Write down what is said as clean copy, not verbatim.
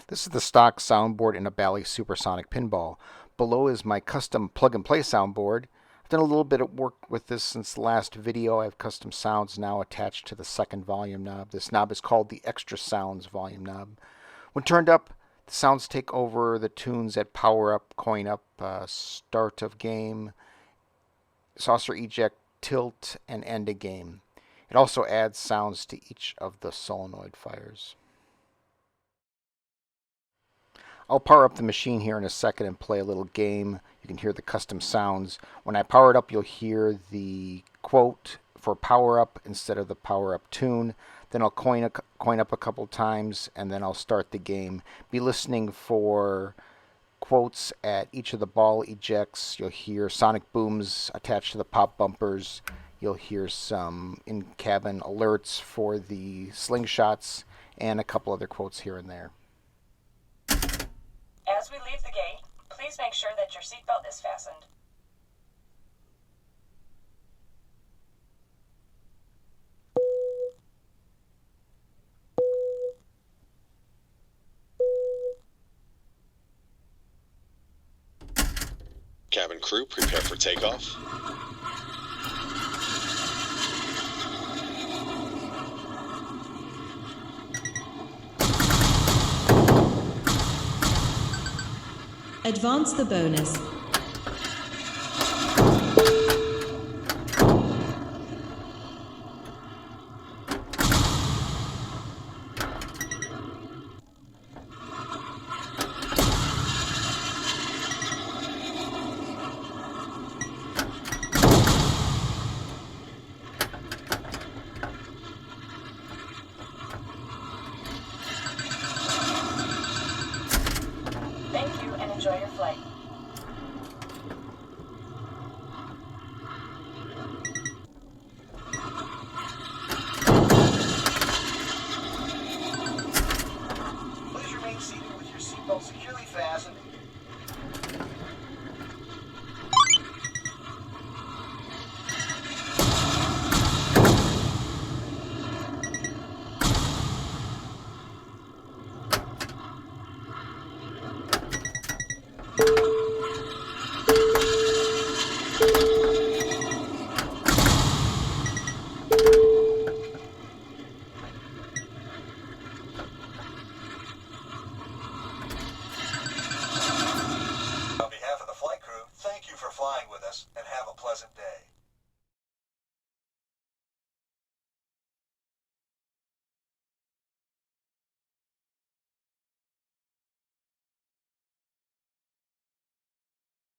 This is the stock soundboard in a Bally Supersonic Pinball. Below is my custom plug-and-play soundboard. I've done a little bit of work with this since the last video. I have custom sounds now attached to the second volume knob. This knob is called the Extra Sounds volume knob. When turned up, the sounds take over the tunes at Power Up, Coin Up, Start of Game, Saucer Eject, Tilt, and End of Game. It also adds sounds to each of the solenoid fires. I'll power up the machine here in a second and play a little game. You can hear the custom sounds. When I power it up, you'll hear the quote for power up instead of the power up tune. Then I'll coin up a couple times, and then I'll start the game. Be listening for quotes at each of the ball ejects. You'll hear sonic booms attached to the pop bumpers. You'll hear some in-cabin alerts for the slingshots and a couple other quotes here and there. As we leave the gate, please make sure that your seatbelt is fastened. Cabin crew, prepare for takeoff. Advance the bonus. Thank you and enjoy your flight.